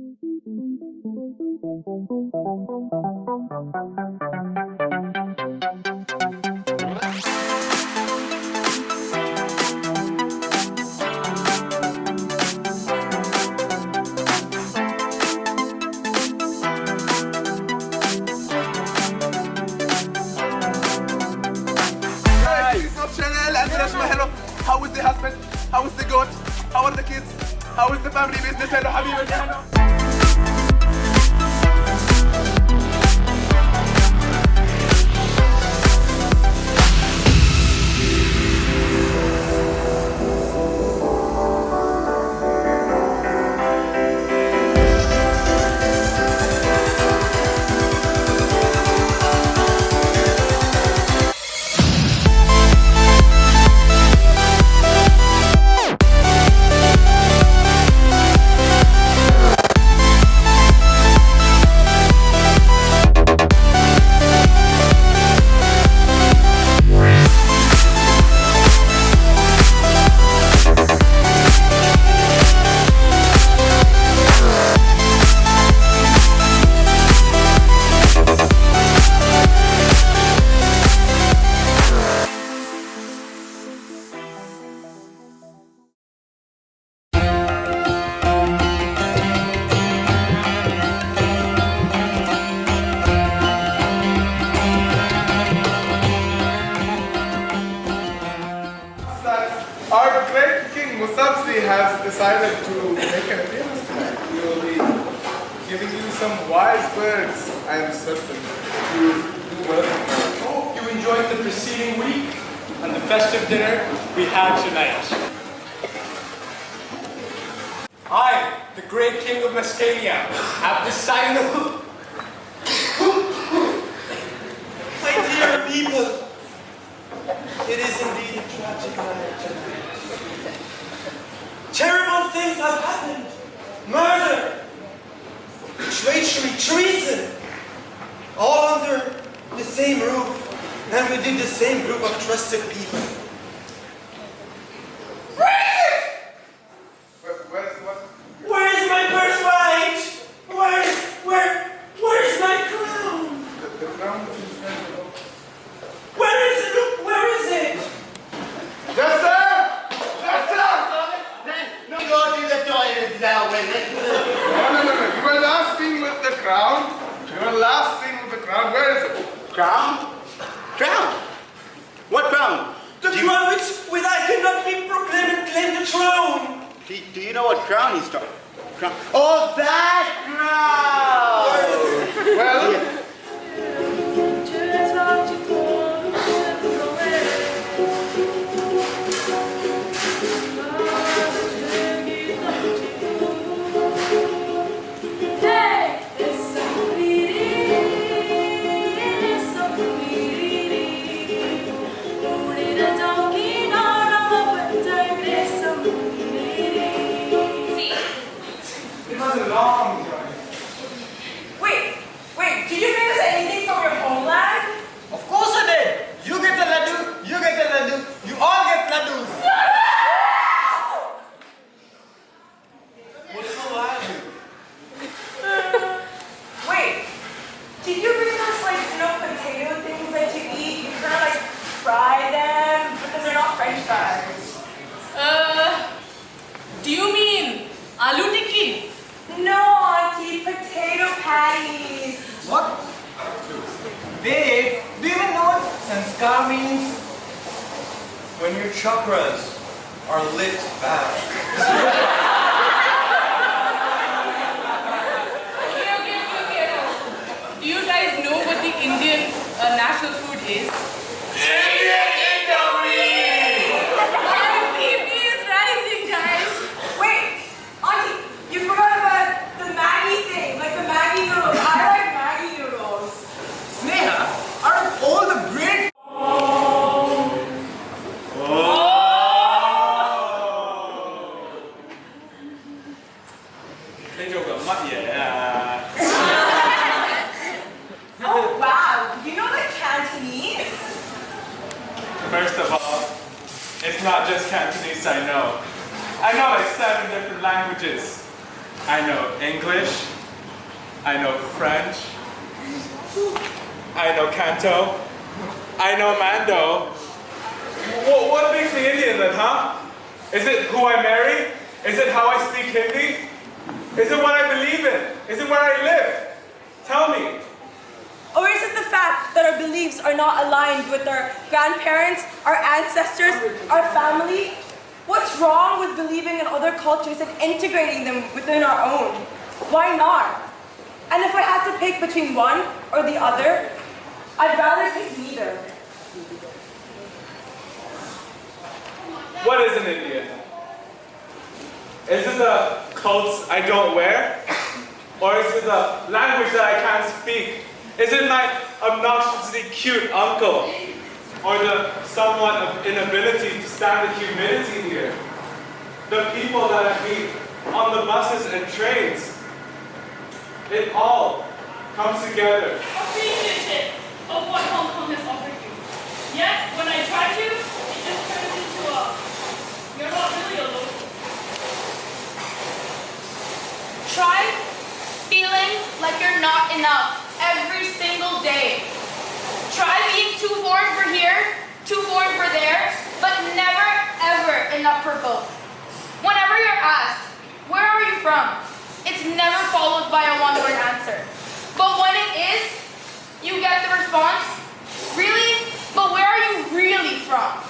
How is the husband? How is the goat? How are the kids? How is the family business? Hello, Habibi. Hello. Our great king Musabzi has decided to make an appearance tonight. He will be giving you some wise words, I am certain. You do well. Hope you enjoyed the preceding week and the festive dinner we had tonight. I, the great king of Mesca, have decided. My dear people, it is indeed a tragic night tonight. Terrible things have happened. Murder, treachery, treason, all under the same roof and within the same group of trusted people. Where is my birthright? Where is my crown? The crown is Where is it? Where is it? Jester! No, go to the toilet now with it. No. You were last seen with the crown. Where is it? Crown? Crown? What crown? The crown which I cannot be proclaimed and claim the throne. Do you know what crown he's talking about? Crown. Oh, that crown! Well, it was a long journey. Wait, did you bring us anything from your homeland? Of course I did. You get the laddu, you get the laddu, you all get laddus. What's so loud? Wait, did you bring us potato things that you eat? You kind of fry them because they're not French fries. Do you mean aloo tikki? No, Auntie, potato patties. What? Babe, do you even know what sanskar means? When your chakras are lit back. Okay. Do you guys know what the Indian national food is? Indian Indomie! Our BP is rising, guys. Wait, Auntie, you forgot about the Maggi thing, like the Maggi noodles. I like Maggi noodles. Sneha, out of all the great... Oh wow, you know the Cantonese? First of all, it's not just Cantonese I know like 7 different languages. I know English, I know French, I know Canto, I know Mando. What makes me Indian then, huh? Is it who I marry? Is it how I speak Hindi? Is it what I believe in? Is it where I live? Tell me. Or is it the fact that our beliefs are not aligned with our grandparents, our ancestors, our family? What's wrong with believing in other cultures and integrating them within our own? Why not? And if I had to pick between one or the other, I'd rather pick neither. What is an Indian? Is it the clothes I don't wear? Or is it the language that I can't speak? Is it my obnoxiously cute uncle? Or the somewhat of inability to stand the humidity here? The people that I meet on the buses and trains? It all comes together. Appreciative of what Hong Kong has offered you. Yet, when I try to, it just turns into you're not really a local. Try feeling like you're not enough every single day. Try being too foreign for here, too foreign for there, but never ever enough for both. Whenever you're asked, where are you from? It's never followed by a one-word answer. But when it is, you get the response, really? But where are you really from?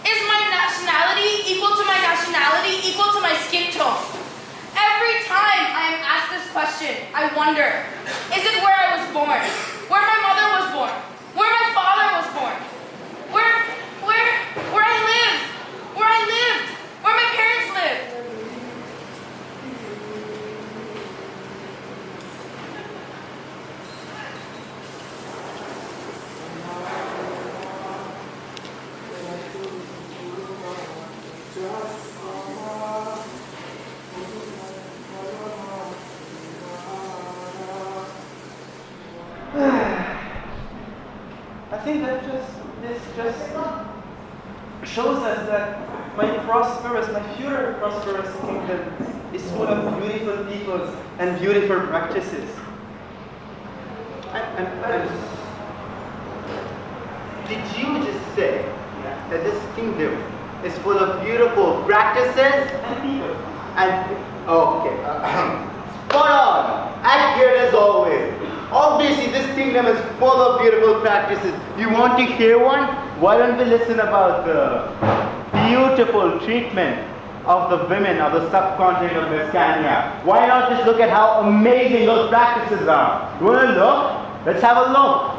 Is my nationality equal to my nationality, equal to my skin tone? Every time I am asked this question, I wonder, is it where I was born? Where my mother was born? Where my father was born? Where I lived? Where I lived? Where my parents lived? I think that this just shows us that my future prosperous kingdom is full of beautiful people and beautiful practices. Did you just say that this kingdom is full of beautiful practices? And people. Okay. Spot on! Accurate as always. Obviously, this kingdom is full of beautiful practices. You want to hear one? Why don't we listen about the beautiful treatment of the women of the subcontinent of Mesca? Why not just look at how amazing those practices are? You want to look? Let's have a look.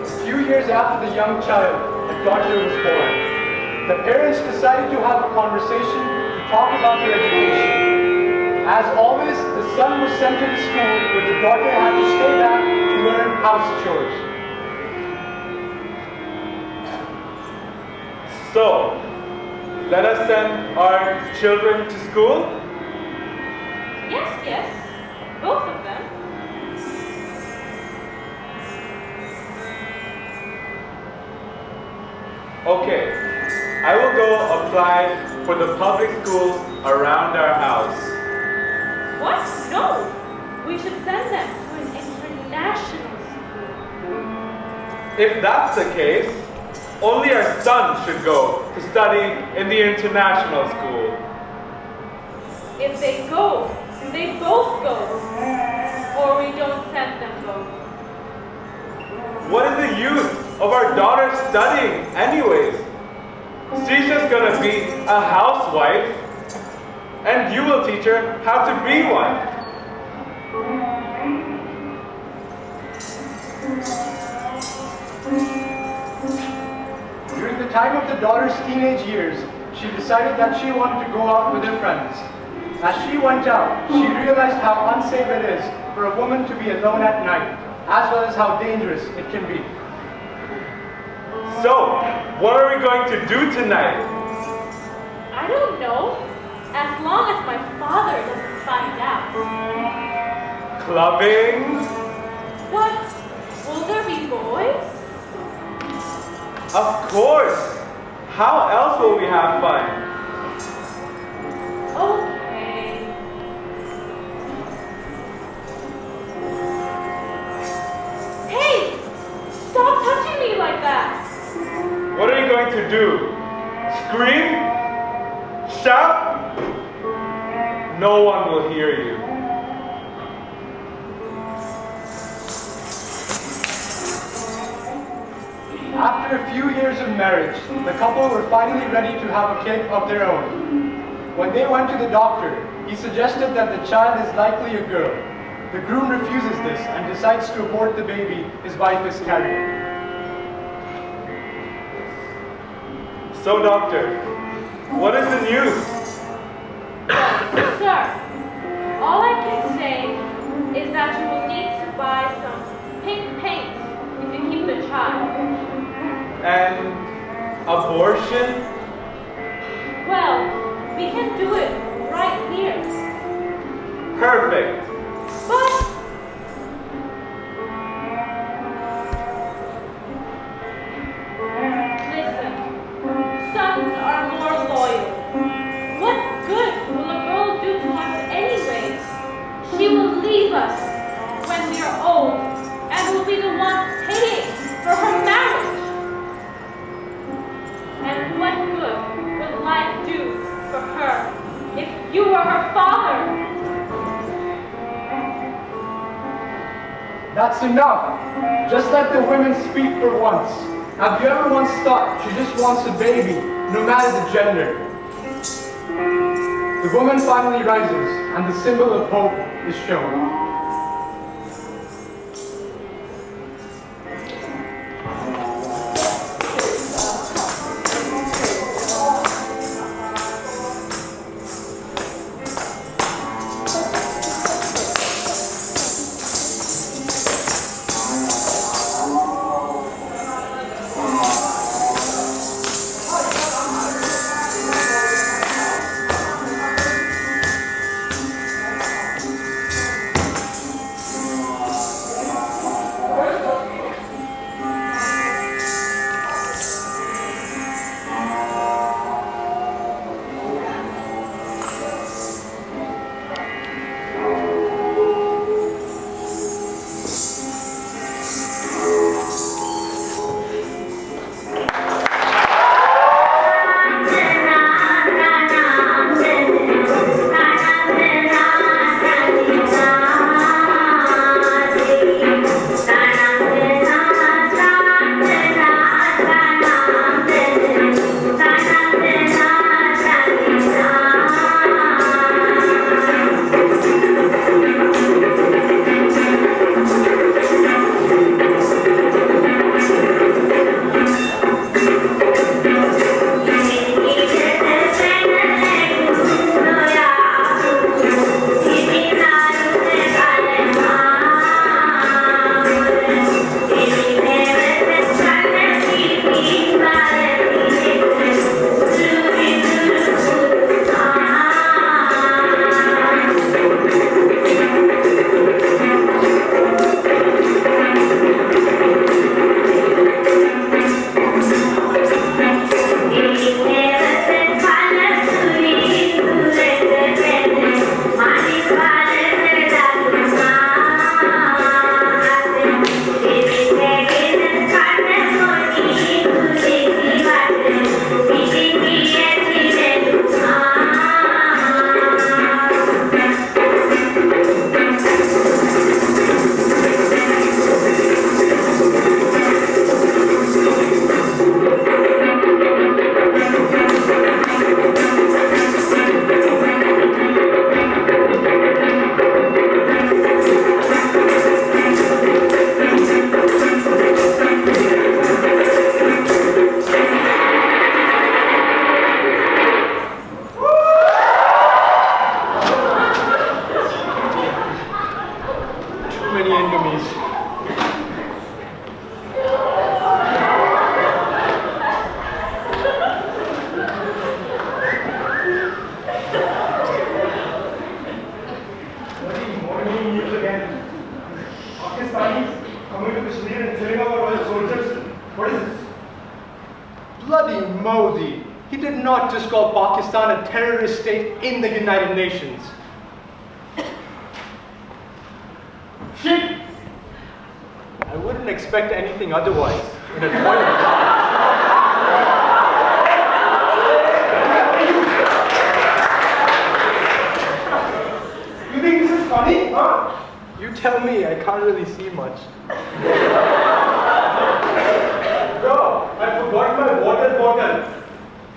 A few years after the young child, the daughter was born. The parents decided to have a conversation to talk about their education. As always, the son was sent to the school where the daughter had to stay back to learn house chores. So, let us send our children to school? Yes, both of them. Okay. I will go apply for the public schools around our house. What? No. We should send them to an international school. If that's the case, only our son should go to study in the international school. If they go, they both go. Or we don't send them both. What is the use of our daughter studying anyways? She's just gonna be a housewife, and you will teach her how to be one. During the time of the daughter's teenage years, she decided that she wanted to go out with her friends. As she went out, she realized how unsafe it is for a woman to be alone at night, as well as how dangerous it can be. So, what are we going to do tonight? I don't know. As long as my father doesn't find out. Clubbing? What? Will there be boys? Of course! How else will we have fun? Okay. Hey! Stop touching me like that! What are you going to do? Scream? Shout? No one will hear you. After a few years of marriage, the couple were finally ready to have a kid of their own. When they went to the doctor, he suggested that the child is likely a girl. The groom refuses this and decides to abort the baby his wife is carrying. So, doctor, what is the news? Sir, all I can say is that you will need to buy some pink paint if you keep the child. And abortion? Well, we can do it right here. Perfect. But listen, sons are more loyal. What good will a girl do to us anyway? She will leave us when we are old and will be the ones paying for her marriage. And what good will life do for her if you were her father? That's enough. Just let the women speak for once. Have you ever once thought she just wants a baby, no matter the gender? The woman finally rises, and the symbol of hope is shown. Bloody Modi. He did not just call Pakistan a terrorist state in the United Nations. Shit! I wouldn't expect anything otherwise in a toilet. You think this is funny, huh? You tell me, I can't really see much. Bro, I forgot my water bottle.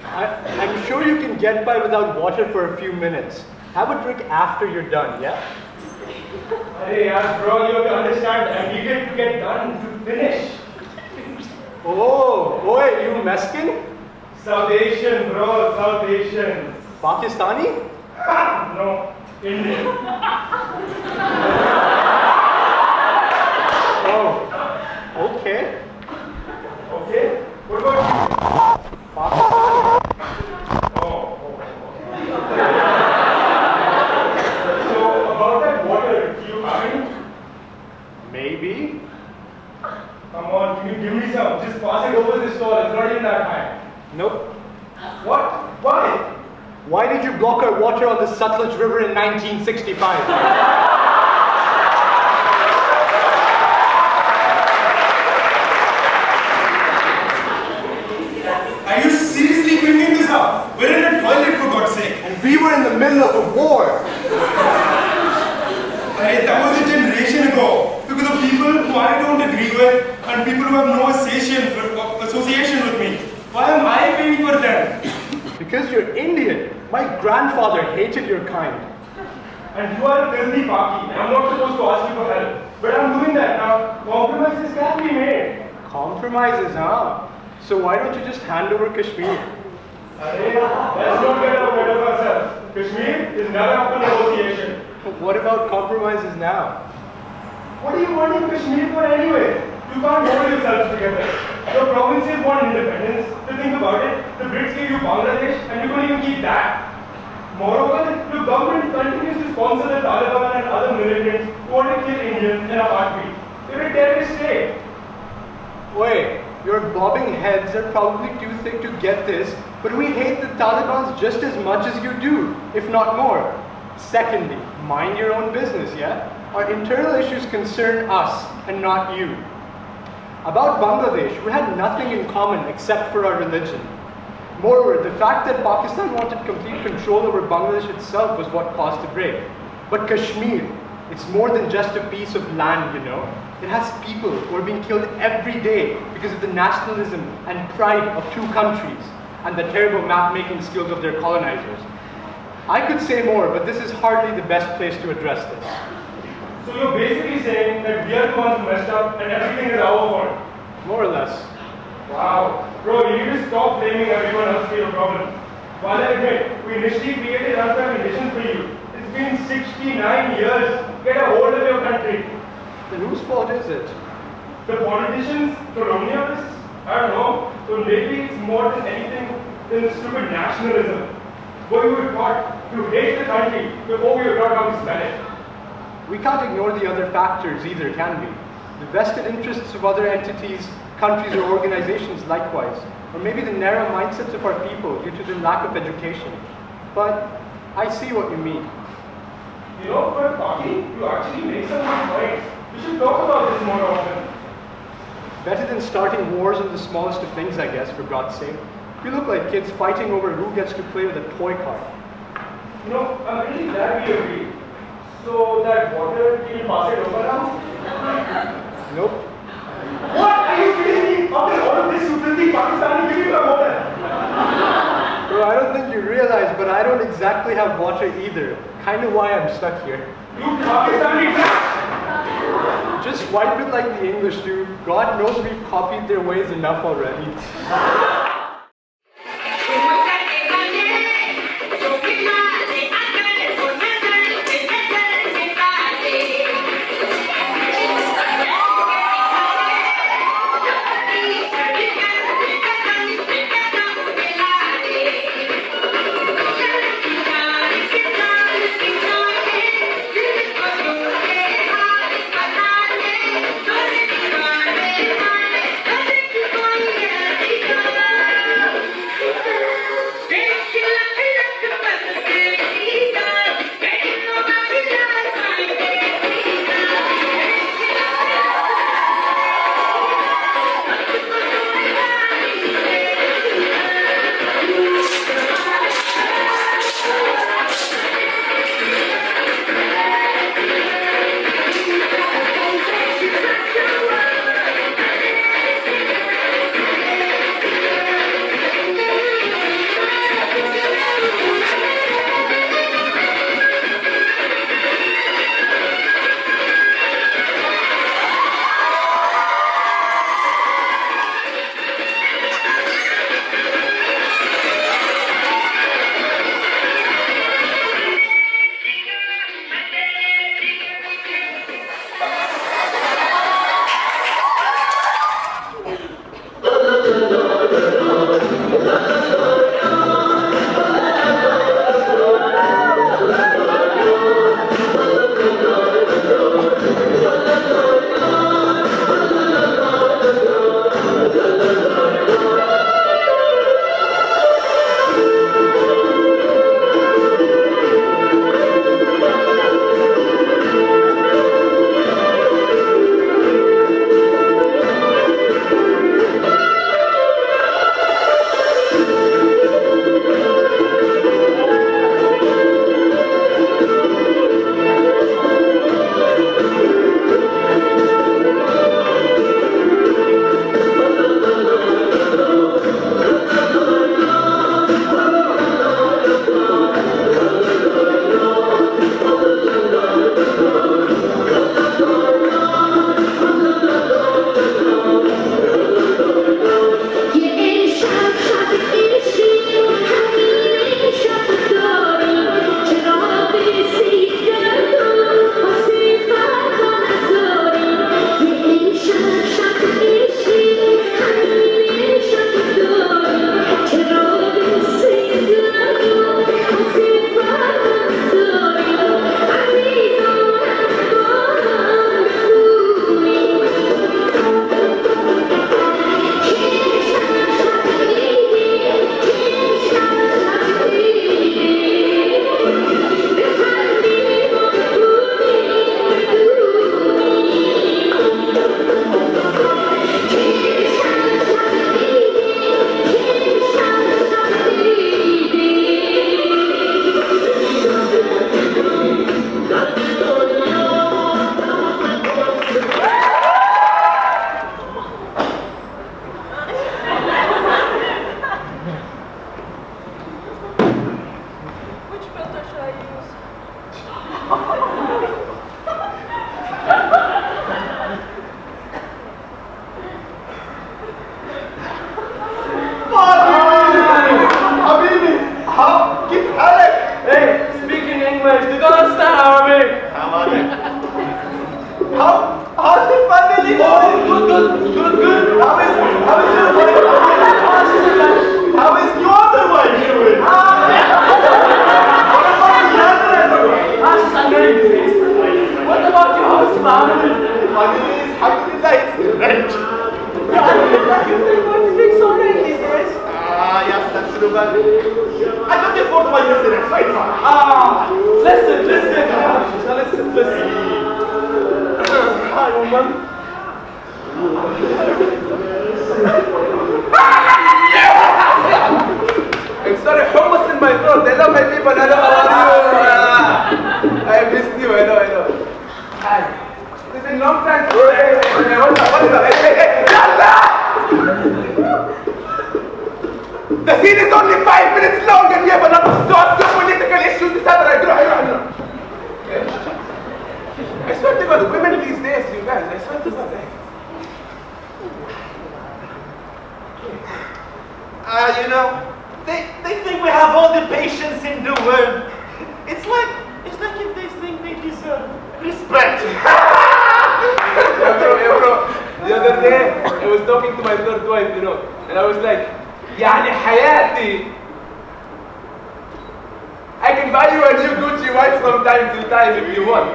I'm sure you can get by without water for a few minutes. Have a drink after you're done, yeah? Hey, yeah, bro, you have to understand, I needed to get done to finish. Oh, boy, you Mescan? South Asian, bro, South Asian. Pakistani? No, Indian. Oh, okay. Okay, what about you? Pakistani? Oh. So, about that water, do you have any? Maybe. Come on, can you give me some? Just pass it over the stall, it's not even that high. Nope. What? Why? Why did you block our water on the Sutlej River in 1965? Are you seriously bringing this up? We're in a toilet, for God's sake. And we were in the middle of a war. Hey, that was a generation ago. Because of people who I don't agree with and people who have no association with me. Why am I paying for them? Because you're Indian. My grandfather hated your kind. And you are a filthy Paki. I'm not supposed to ask you for help. But I'm doing that now. Compromises can be made. Compromises, huh? So why don't you just hand over Kashmir? Let's not get ahead of ourselves. Kashmir is never up for negotiation. What about compromises now? What are you wanting Kashmir for anyway? You can't hold yourselves together. Your provinces want independence. To think about it, the Brits gave you Bangladesh and you couldn't even keep that. Moreover, your government continues to sponsor the Taliban and other militants who want to kill Indians in a heartbeat. You're a terrorist state. Wait, your bobbing heads are probably too thick to get this, but we hate the Taliban just as much as you do, if not more. Secondly, mind your own business, yeah? Our internal issues concern us and not you. About Bangladesh, we had nothing in common except for our religion. Moreover, the fact that Pakistan wanted complete control over Bangladesh itself was what caused the break. But Kashmir, it's more than just a piece of land, you know. It has people who are being killed every day because of the nationalism and pride of two countries and the terrible map-making skills of their colonizers. I could say more, but this is hardly the best place to address this. So you're basically saying that we are the ones who messed up and everything is our fault. More or less. Wow. Bro, you need to stop blaming everyone else for your problems. While I admit, we initially created unfair conditions for you. It's been 69 years. Get a hold of your country. Then whose fault is it? The politicians, colonialists, I don't know. So maybe it's more than anything than the stupid nationalism. Where we were taught to hate the country before we were taught how to spell it. We can't ignore the other factors either, can we? The vested interests of other entities, countries or organizations likewise, or maybe the narrow mindsets of our people due to the lack of education. But I see what you mean. You know, for Paki, you actually make some good points. We should talk about this more often. Better than starting wars on the smallest of things, I guess, for God's sake. We look like kids fighting over who gets to play with a toy car. You know, I'm really glad we agreed. So that water, can you pass it over now? Nope. What? Are you kidding me? After all of this, you filthy Pakistani, give me my water. Bro, I don't think you realize, but I don't exactly have water either. Kind of why I'm stuck here. You Pakistani trash! Just wipe it like the English do. God knows we've copied their ways enough already. How's the family doing? Oh, good. How is your wife doing? How is your other wife doing? She's under disease. What about your house family? Family is alhamdulillah, it's great. Yeah, I feel like you're going to speak so late these days. Yes, that's true, but I got the fourth one yesterday, so it's fine. Listen. Hi, woman. I'm sorry, hummus in my throat. Hello, my people. Hello, how are you? I missed you. I know. Hi. It's been a long time. Hey, what's up? Hey, shut up! The scene is only 5 minutes long and we have a lot of socio-political issues. This other, I swear to God, women these days, you guys, I swear to God. They think we have all the patience in the world. It's like if they think they deserve respect. Yeah, bro. The other day, I was talking to my third wife, and I was like, يعني حياتي. I can buy you a new Gucci watch from time to time if you want.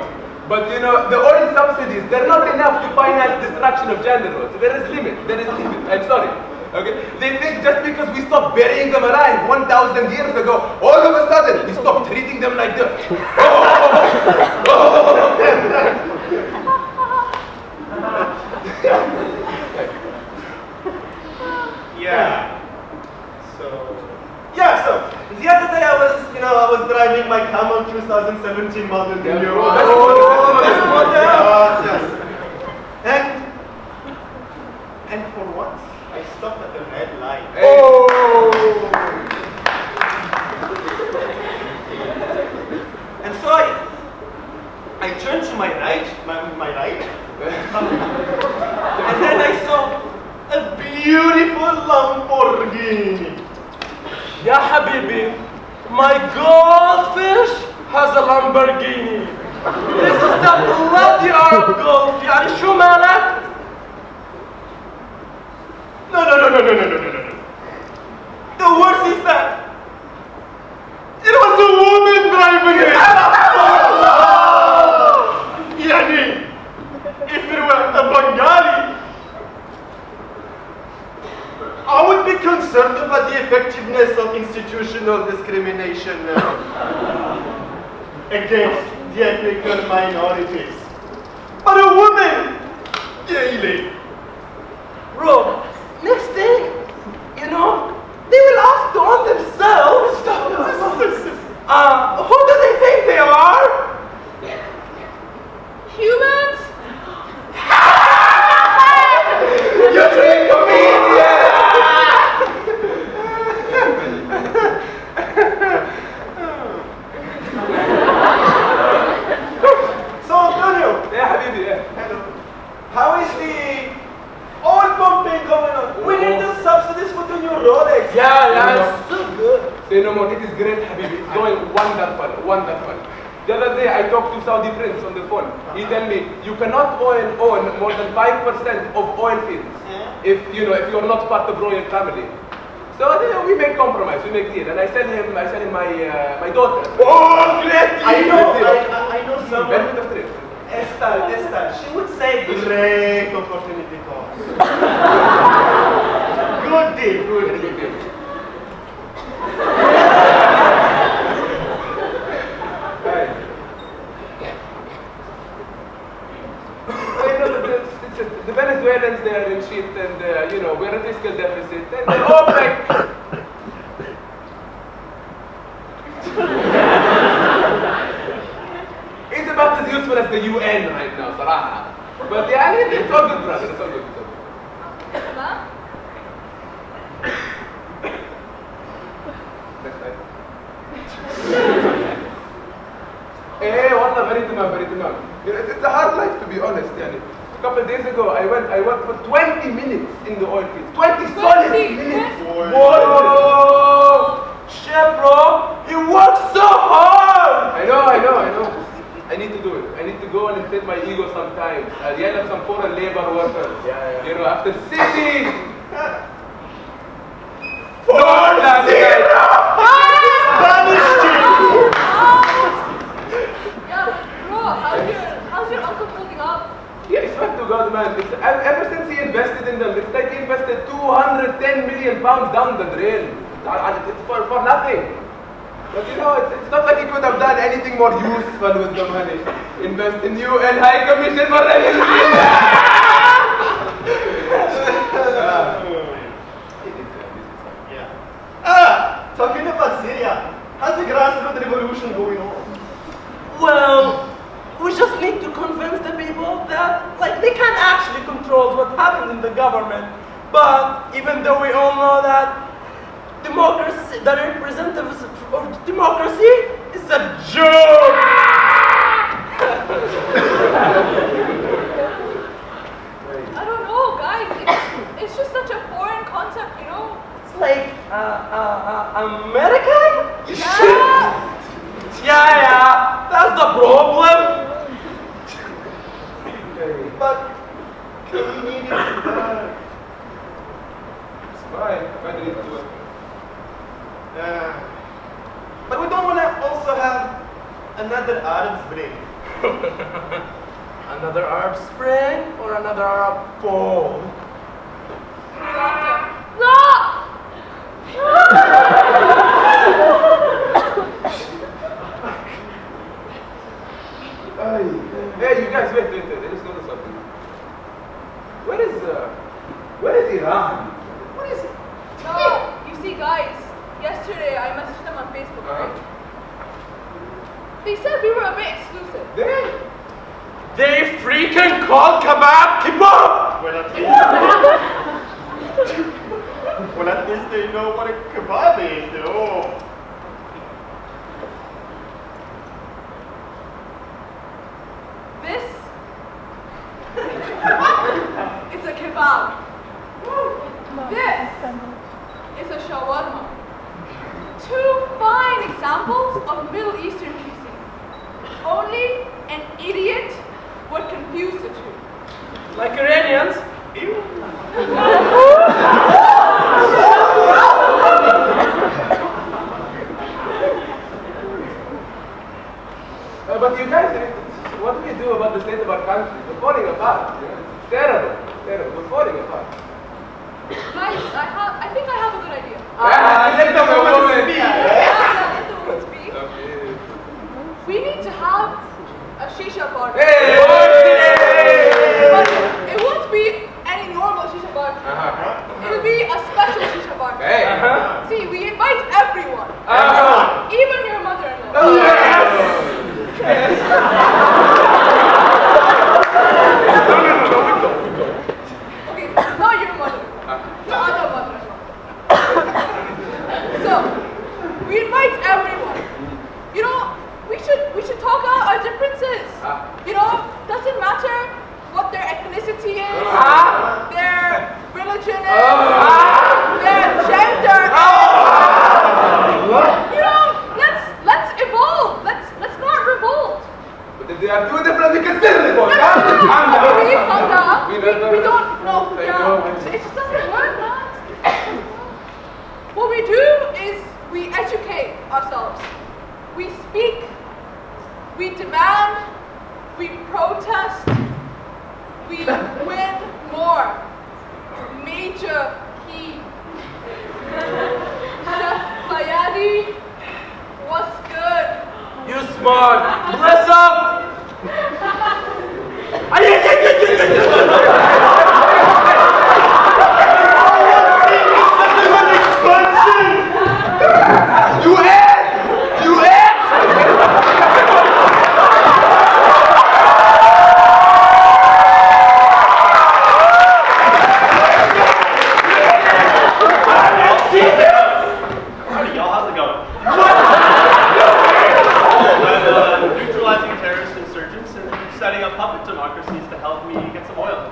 But the oil subsidies, they're not enough to finance destruction of gender roles. There is limit. I'm sorry. Okay? They think just because we stopped burying them alive 1,000 years ago, all of a sudden we stopped treating them like dirt. So the other day I was driving my Camel 2017 model. Yeah, Yes. And for once, I stopped at the red light. Hey. And so I turned to my right, and then I saw a beautiful Lamborghini. Ya habibi, my goldfish has a Lamborghini. This is the bloody Arab Gulf. يعني شو مالك؟ No. The worst is that it was a woman driving it. Yani, if it were a Bengali, I would be concerned about the effectiveness of institutional discrimination against the ethnic minorities. But a woman, daily. Bro, next thing, they will ask to own themselves. Who do they think they are? Humans? You're doing comedian! So, Antonio. Yeah, Habibi, yeah. Hello. How is the oil pumping going on? We need the subsidies for the new Rolex. Yeah, it's so good. Say no more, it is great, Habibi. It's going wonderful. The other day, I talked to Saudi Prince on the phone. He told me, you cannot own more than 5% of oil fields if you're not part of royal family. So we make compromise, we make deal. And I send him my daughter. Oh, great! I know someone. Benefit of trade. Esther, she would say great opportunity cost. Good deal. The Venezuelans, they are in shit, and we're a fiscal deficit, and the OPEC. It's about as useful as the UN right now, صراحة. But yeah, it's all good, brother. It's all good. Next time. والله very تمام. It's a hard life, to be honest. يعني. A couple of days ago, I worked for 20 minutes in the oil fields. 20 solid minutes. Whoa! Chef, bro, you work so hard. I know. I need to do it. go and inflate my ego sometimes. I'll yell at some foreign labor workers. You know, after sitting. How's your uncle holding up? Yeah, I swear to God, man. Ever since he invested in them, it's like he invested 210 million pounds down the drain. For nothing. But you know, it's not like he could have done anything more useful with the money. Invest in UN High Commission for Refugees. Talking about Syria, how's the grassroots revolution going on? Well, we just need to convince the people that, like, they can't actually control what happens in the government. But even though we all know that democracy, the representatives of democracy is a joke. I don't know, guys. It's just such a foreign concept, you know? It's like, American? Yeah, that's the problem. But we need it. It's fine. I don't need to do it. But we don't want to also have another Arab Spring. Another Arab Spring or another Arab Fall? No! Hey, you guys, wait. I just noticed something. Where is Iran? What is it? No, you see, guys, yesterday I messaged them on Facebook, right? They said we were a bit exclusive. They freaking call kebab kebab! Well, at least they know what a kebab is, though. This is a kebab. This is a shawarma. Two fine examples of Middle Eastern cuisine. Only an idiot would confuse the two. Like Iranians? But you guys, what do we do about the state of our country? We're falling apart. You know? It's terrible. We're falling apart. Guys, I think I have a good idea. Let the woman speak. Let the woman speak. Okay. We need to have a shisha bar. Hey! But it won't be any normal shisha bar. It'll be a special shisha bar. Hey! See, we invite everyone. Even your mother-in-law. Oh, yes! Okay, not your mother-in-law. The other mother-in-law. So, we invite everyone. You know, we should talk out our differences. You know, doesn't matter what their ethnicity is, their religion is, their gender is. You know, let's evolve. Let's not revolt. But if they are two different, we can still revolt. We We don't know. It just doesn't work, man. What we do is we educate ourselves. We speak. We demand. We protest. We win more. Major key. Chef Fayadi, what's good? You smart. Dress up! Neutralizing terrorist insurgents and setting up puppet democracies to help me get some oil.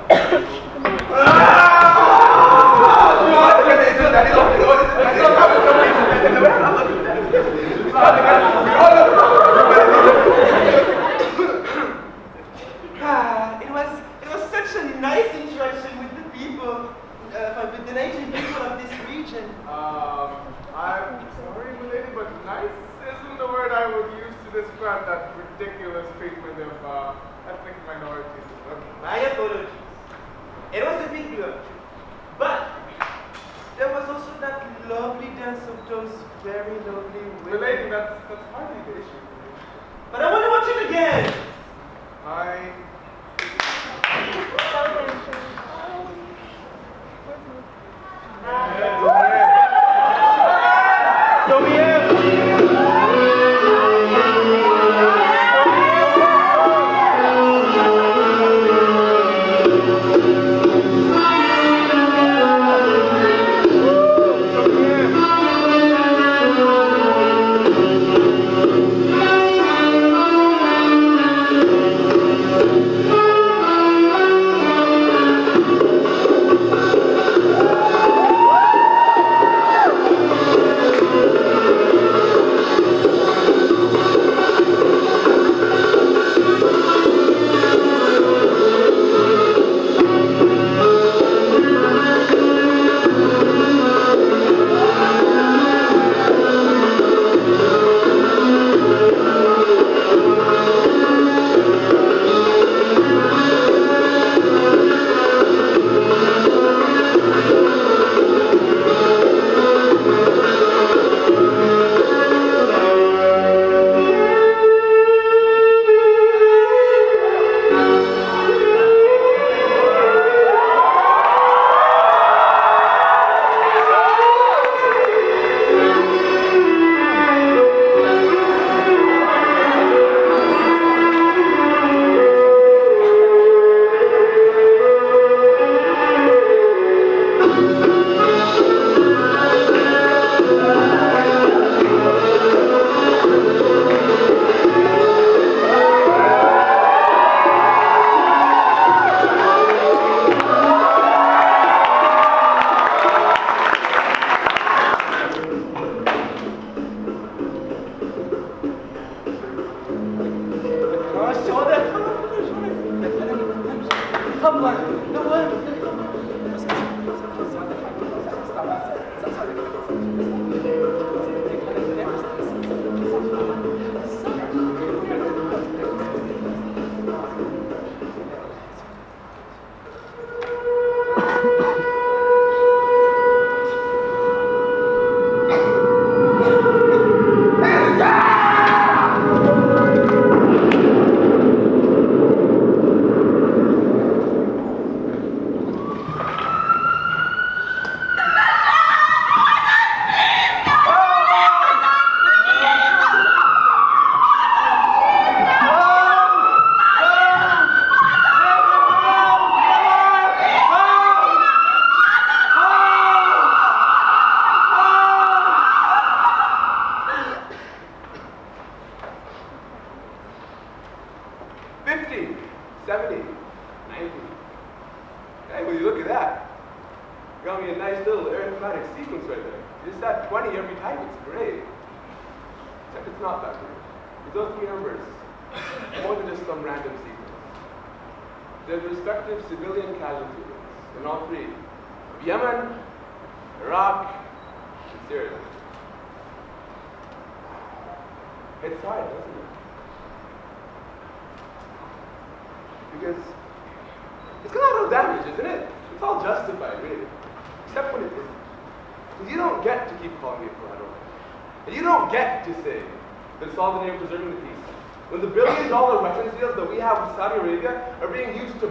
nice interaction with the people, with the native people of this region. I'm sorry, milady, but nice isn't the word I would use to describe that ridiculous treatment of ethnic minorities. My apologies. It was a big blow. But there was also that lovely dance of those very lovely women. Milady, that's hardly the issue. But I want to watch it again.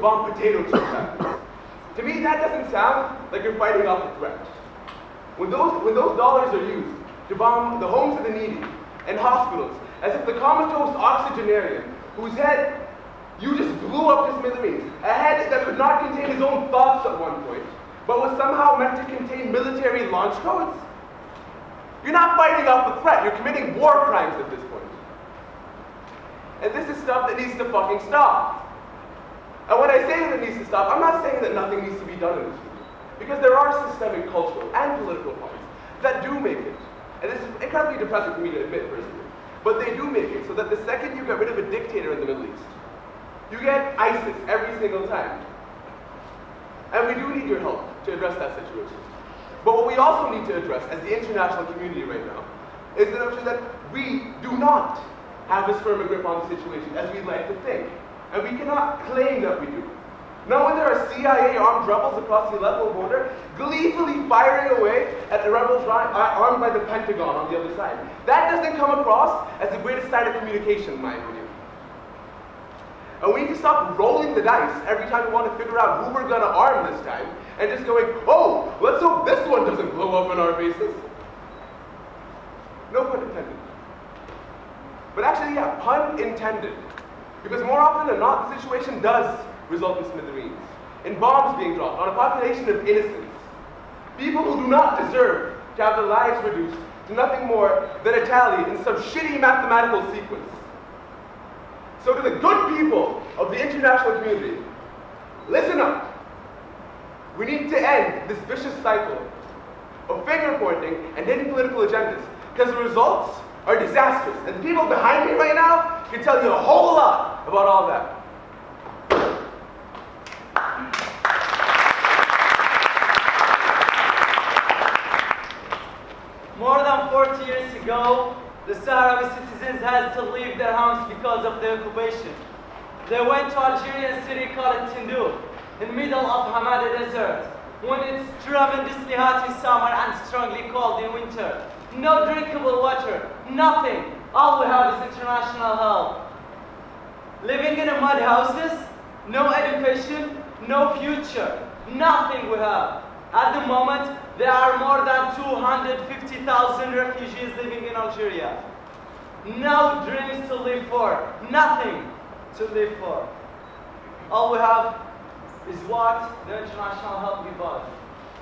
Potato chip factories. To me, that doesn't sound like you're fighting off a threat. When those dollars are used to bomb the homes of the needy and hospitals, as if the comatose octogenarian whose head you just blew up to smithereens, a head that could not contain his own thoughts at one point, but was somehow meant to contain military launch codes? You're not fighting off a threat, you're committing war crimes at this point. And this is stuff that needs to fucking stop. And when I say that it needs to stop, I'm not saying that nothing needs to be done in this region. Because there are systemic cultural and political parties that do make it. And this is incredibly depressing for me to admit personally. But they do make it so that the second you get rid of a dictator in the Middle East, you get ISIS every single time. And we do need your help to address that situation. But what we also need to address as the international community right now is the notion that we do not have as firm a grip on the situation as we'd like to think. And we cannot claim that we do. Now when there are CIA armed rebels across the Aleppo border, gleefully firing away at the rebels armed by the Pentagon on the other side, that doesn't come across as the greatest sign of communication, in my opinion. And we need to stop rolling the dice every time we want to figure out who we're going to arm this time, and just going, oh, let's hope this one doesn't blow up in our faces. No pun intended. But actually, yeah, pun intended. Because more often than not, the situation does result in smithereens, in bombs being dropped on a population of innocents. People who do not deserve to have their lives reduced to nothing more than a tally in some shitty mathematical sequence. So to the good people of the international community, listen up. We need to end this vicious cycle of finger pointing and hidden political agendas, because the results are disastrous. And the people behind me right now can tell you a whole lot about all that. More than 40 years ago, the Sahrawi citizens had to leave their homes because of the occupation. They went to Algerian city called Tindouf, in the middle of Hamada Desert, when it's tremendously hot in summer and strongly cold in winter. No drinkable water, nothing. All we have is international help. Living in mud houses, no education, no future, nothing we have. At the moment, there are more than 250,000 refugees living in Algeria. No dreams to live for, nothing to live for. All we have is what the international help gives us.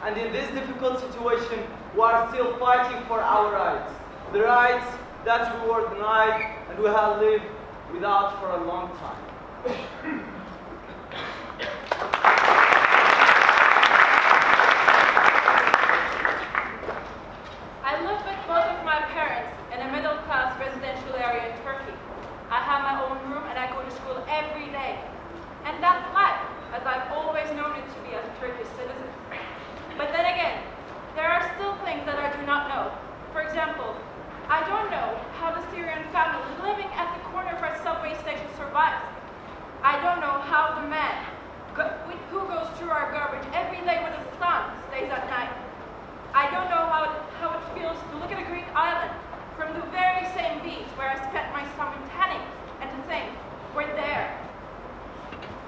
And in this difficult situation, we are still fighting for our rights. The rights that we were denied and we have lived without for a long time. I live with both of my parents in a middle-class residential area in Turkey. I have my own room and I go to school every day. And that's life, as I've always known it to be as a Turkish citizen. But then again, there are still things that I do not know. For example, I don't know how the Syrian family living at the corner of our subway station survives. I don't know how the man who goes through our garbage every day with his son stays at night. I don't know how it feels to look at a Greek island from the very same beach where I spent my summer tanning, and to think, we're there.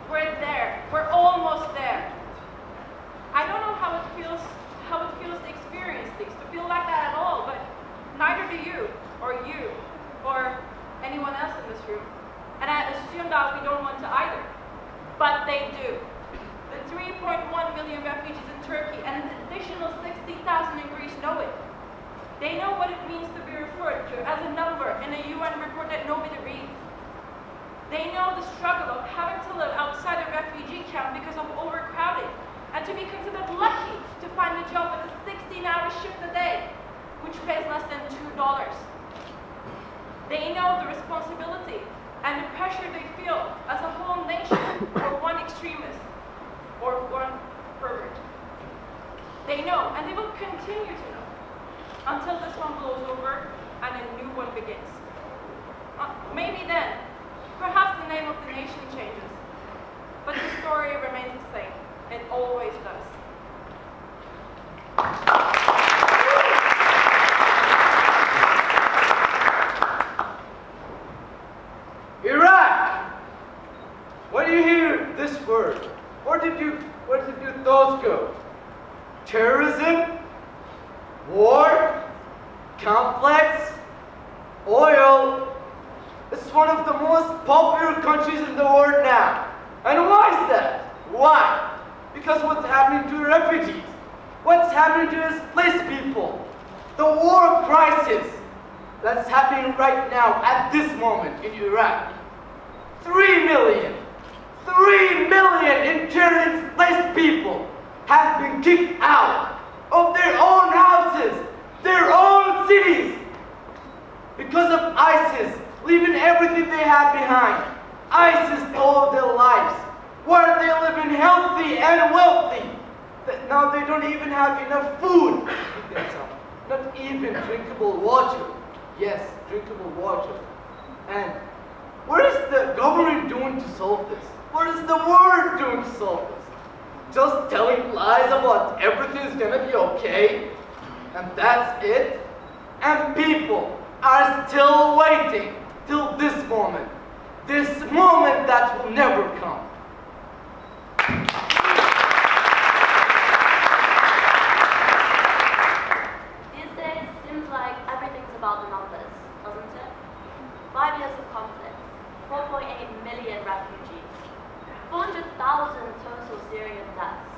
We're there. We're almost there. I don't know how it feels to experience these, to feel like that at all, but neither do you, or anyone else in this room. And I assume that we don't want to either. But they do. The 3.1 million refugees in Turkey and an additional 60,000 in Greece know it. They know what it means to be referred to as a number in a UN report that nobody reads. They know the struggle of having to live outside a refugee camp because of overcrowding, and to be considered lucky to find a job with a 16-hour shift a day, which pays less than $2. They know the responsibility and the pressure they feel as a whole nation for one extremist or one pervert. They know, and they will continue to know, until this one blows over and a new one begins. Maybe then, perhaps the name of the nation changes, but the story remains the same. It always does. Iraq! When you hear this word, where did your thoughts go? Terrorism? War? Conflicts? Oil? It's one of the most popular countries in the world now. And why is that? Why? Because what's happening to refugees? What's happening to displaced people? The war crisis that's happening right now at this moment in Iraq. 3 million internally displaced people have been kicked out of their own houses, their own cities, because of ISIS, leaving everything they had behind. ISIS stole their lives, where they live in healthy and wealthy. now they don't even have enough food to feed themselves. Not even drinkable water. Yes, drinkable water. And what is the government doing to solve this? What is the world doing to solve this? Just telling lies about everything's gonna be okay, and that's it? And people are still waiting till this moment that will never come. These days, seems like everything's about the numbers, doesn't it? 5 years of conflict, 4.8 million refugees, 400,000 total Syrian deaths.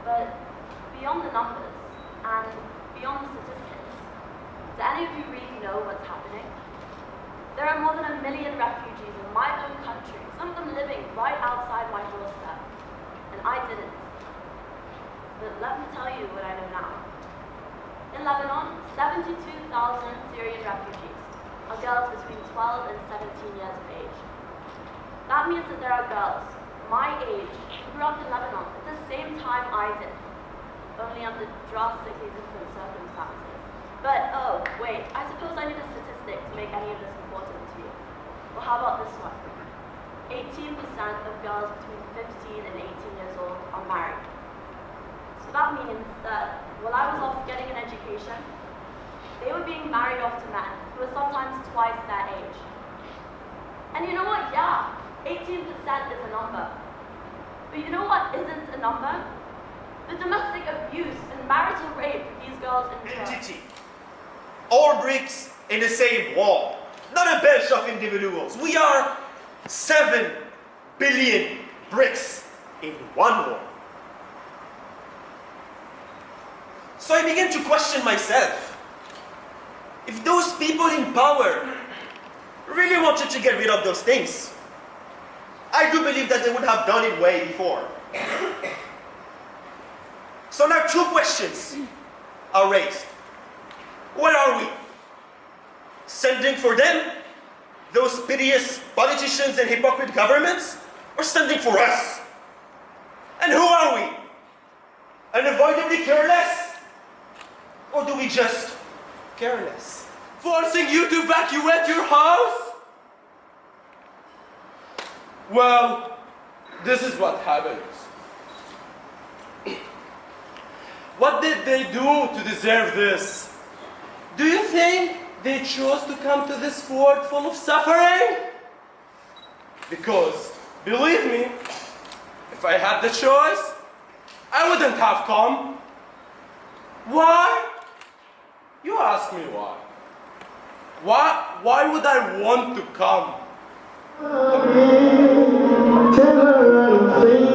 But beyond the numbers and beyond the statistics, do any of you really know what's happening? There are more than 1 million refugees in my own country, some of them living right outside my doorstep, and I didn't. But let me tell you what I know now. In Lebanon, 72,000 Syrian refugees are girls between 12 and 17 years of age. That means that there are girls my age who grew up in Lebanon at the same time I did, only under drastically different circumstances. But, oh, wait, I suppose I need a statistic to make any of this important to you. Well, how about this one? 18% of girls between 15 and 18 years old are married. So that means that while I was off getting an education, they were being married off to men who were sometimes twice their age. And you know what? Yeah, 18% is a number. But you know what isn't a number? The domestic abuse and marital rape these girls endure. Entity. All bricks in the same wall. Not a bunch of individuals. We are 7 billion bricks in one wall. So I began to question myself. If those people in power really wanted to get rid of those things, I do believe that they would have done it way before. So now 2 questions are raised. Where are we? Standing for them, those piteous politicians and hypocrite governments, or standing for us? And who are we? Unavoidably careless? Or do we just care less? Forcing you to evacuate your house? Well, this is what happens. What did they do to deserve this? Do you think they chose to come to this world full of suffering? Because, believe me, if I had the choice, I wouldn't have come. Why? You ask me why. Why would I want to come? Tell her